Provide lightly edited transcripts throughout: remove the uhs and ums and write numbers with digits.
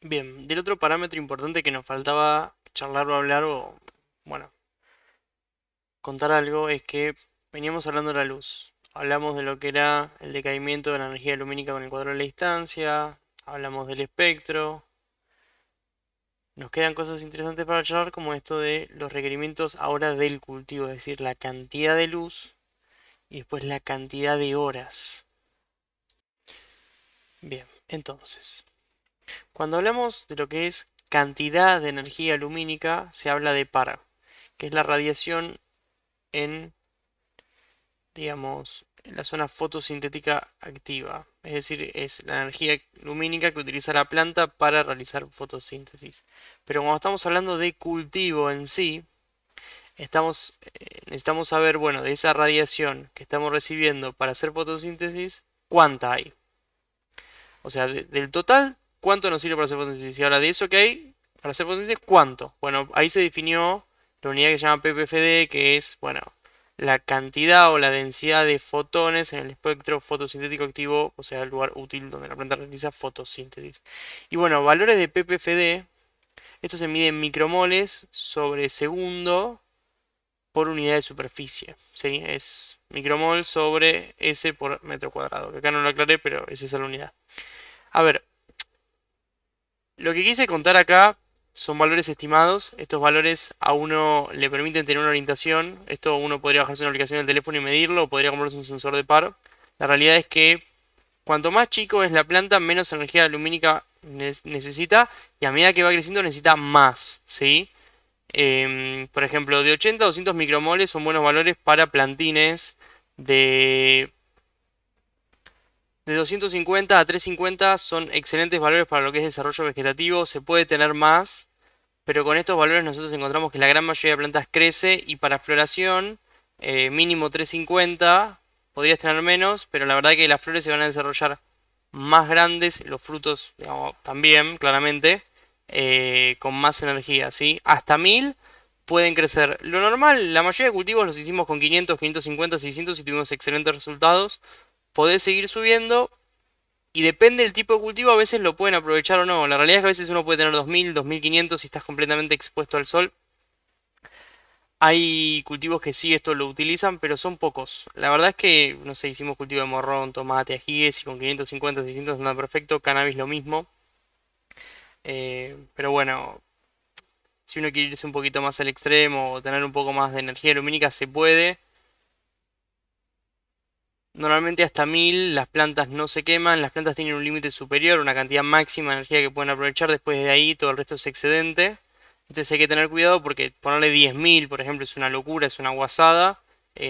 Bien, del otro parámetro importante que nos faltaba charlar o hablar bueno, contar algo es que veníamos hablando de la luz. Hablamos de lo que era el decaimiento de la energía lumínica con el cuadro de la distancia, hablamos del espectro. Nos quedan cosas interesantes para charlar como esto de los requerimientos ahora del cultivo, es decir, la cantidad de luz y después la cantidad de horas. Bien, entonces, cuando hablamos de lo que es cantidad de energía lumínica, se habla de par, que es la radiación en, digamos, en la zona fotosintética activa. Es decir, es la energía lumínica que utiliza la planta para realizar fotosíntesis. Pero cuando estamos hablando de cultivo en sí, necesitamos saber, bueno, de esa radiación que estamos recibiendo para hacer fotosíntesis, ¿cuánta hay? O sea, del total, ¿cuánto nos sirve para hacer fotosíntesis? Y ahora, de eso que hay para hacer fotosíntesis, ¿cuánto? Bueno, ahí se definió la unidad que se llama ppfd, que es, bueno, la cantidad o la densidad de fotones en el espectro fotosintético activo, o sea, el lugar útil donde la planta realiza fotosíntesis. Y bueno, valores de ppfd, esto se mide en micromoles sobre segundo por unidad de superficie, ¿sí? Es micromol sobre S por metro cuadrado, que acá no lo aclaré, pero esa es la unidad. A ver, lo que quise contar acá son valores estimados. Estos valores a uno le permiten tener una orientación. Esto uno podría bajarse una aplicación del teléfono y medirlo, o podría comprarse un sensor de par. La realidad es que cuanto más chico es la planta, menos energía lumínica necesita, y a medida que va creciendo necesita más, ¿sí? Por ejemplo, de 80 a 200 micromoles son buenos valores para plantines de de 250 a 350 son excelentes valores para lo que es desarrollo vegetativo. Se puede tener más, pero con estos valores nosotros encontramos que la gran mayoría de plantas crece, y para floración mínimo 350, podrías tener menos, pero la verdad que las flores se van a desarrollar más grandes, los frutos, digamos, también, claramente, con más energía, ¿sí? Hasta 1000 pueden crecer. Lo normal, la mayoría de cultivos los hicimos con 500, 550, 600 y tuvimos excelentes resultados. Podés seguir subiendo, y depende del tipo de cultivo, a veces lo pueden aprovechar o no. La realidad es que a veces uno puede tener 2000, 2500 si estás completamente expuesto al sol. Hay cultivos que sí esto lo utilizan, pero son pocos. La verdad es que, no sé, hicimos cultivo de morrón, tomate, ajíes, y con 550, 600 anda perfecto. Cannabis lo mismo. Pero bueno, si uno quiere irse un poquito más al extremo o tener un poco más de energía lumínica, se puede. Normalmente hasta 1000 las plantas no se queman, las plantas tienen un límite superior, una cantidad máxima de energía que pueden aprovechar. Después de ahí todo el resto es excedente. Entonces hay que tener cuidado, porque ponerle 10.000, por ejemplo, es una locura, es una guasada.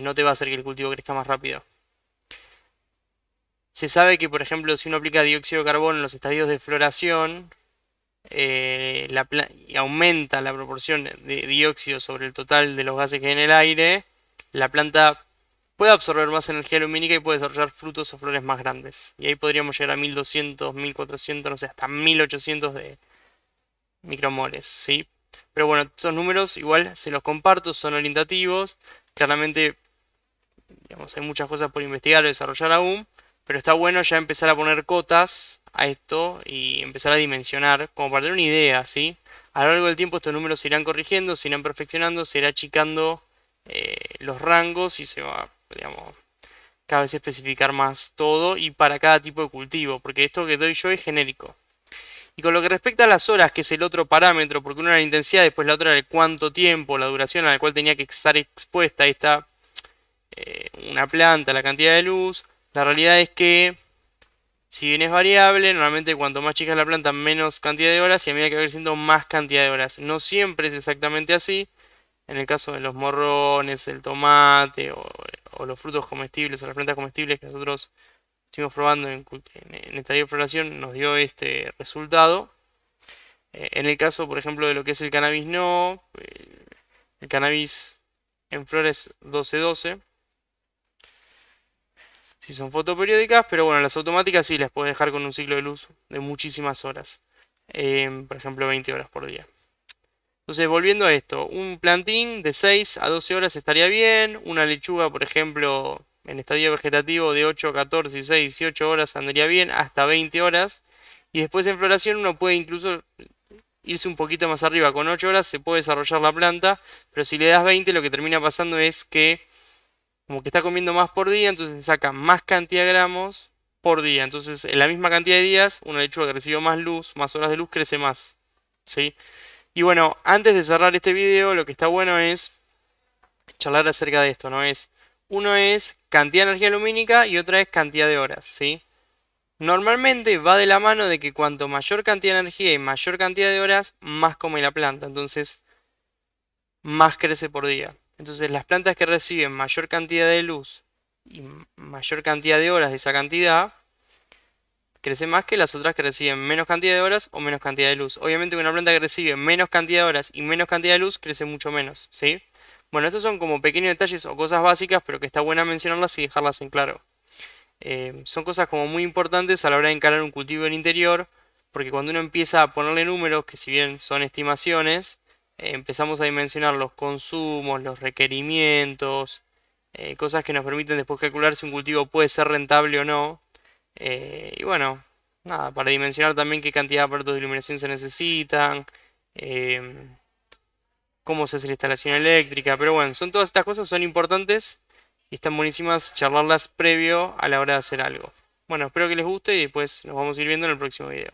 No te va a hacer que el cultivo crezca más rápido. Se sabe que, por ejemplo, si uno aplica dióxido de carbono en los estadios de floración, y aumenta la proporción de dióxido sobre el total de los gases que hay en el aire, la planta puede absorber más energía lumínica y puede desarrollar frutos o flores más grandes. Y ahí podríamos llegar a 1200, 1400, no sé, hasta 1800 de micromoles, ¿sí? Pero bueno, estos números igual se los comparto, son orientativos. Claramente, digamos, hay muchas cosas por investigar o desarrollar aún, pero está bueno ya empezar a poner cotas a esto y empezar a dimensionar, como para tener una idea, ¿sí? A lo largo del tiempo estos números se irán corrigiendo, se irán perfeccionando, se irá achicando los rangos, y se va, digamos, cada vez especificar más todo y para cada tipo de cultivo, porque esto que doy yo es genérico. Y con lo que respecta a las horas, que es el otro parámetro, porque una era la intensidad, después la otra era el cuánto tiempo, la duración a la cual tenía que estar expuesta esta una planta, la cantidad de luz. La realidad es que, si bien es variable, normalmente cuanto más chica es la planta, menos cantidad de horas, y a medida que va creciendo, más cantidad de horas. No siempre es exactamente así. En el caso de los morrones, el tomate o los frutos comestibles o las plantas comestibles que nosotros estuvimos probando en estadio de floración, nos dio este resultado. En el caso, por ejemplo, de lo que es el cannabis, no. El cannabis en flores 12-12. Si son fotoperiódicas, pero bueno, las automáticas sí las puedes dejar con un ciclo de luz de muchísimas horas. Por ejemplo, 20 horas por día. Entonces, volviendo a esto, un plantín de 6 a 12 horas estaría bien. Una lechuga, por ejemplo, en estadio vegetativo de 8 a 14, 16, 18 horas andaría bien, hasta 20 horas. Y después en floración uno puede incluso irse un poquito más arriba. Con 8 horas se puede desarrollar la planta, pero si le das 20 lo que termina pasando es que como que está comiendo más por día, entonces se saca más cantidad de gramos por día. Entonces en la misma cantidad de días, una lechuga que recibió más luz, más horas de luz, crece más. ¿Sí? Y bueno, antes de cerrar este video, lo que está bueno es charlar acerca de esto, ¿no? Uno es cantidad de energía lumínica y otra es cantidad de horas, ¿sí? Normalmente va de la mano de que cuanto mayor cantidad de energía y mayor cantidad de horas, más come la planta, entonces más crece por día. Entonces las plantas que reciben mayor cantidad de luz y mayor cantidad de horas de esa cantidad, crecen más que las otras que reciben menos cantidad de horas o menos cantidad de luz. Obviamente una planta que recibe menos cantidad de horas y menos cantidad de luz crece mucho menos, ¿sí? Bueno, estos son como pequeños detalles o cosas básicas, pero que está buena mencionarlas y dejarlas en claro. Son cosas como muy importantes a la hora de encarar un cultivo en interior, porque cuando uno empieza a ponerle números, que si bien son estimaciones, empezamos a dimensionar los consumos, los requerimientos, cosas que nos permiten después calcular si un cultivo puede ser rentable o no. Y bueno, nada, para dimensionar también qué cantidad de aparatos de iluminación se necesitan, em, cómo se hace la instalación eléctrica, pero bueno, son todas estas cosas, son importantes y están buenísimas charlarlas previo a la hora de hacer algo. Bueno, espero que les guste y después nos vamos a ir viendo en el próximo video.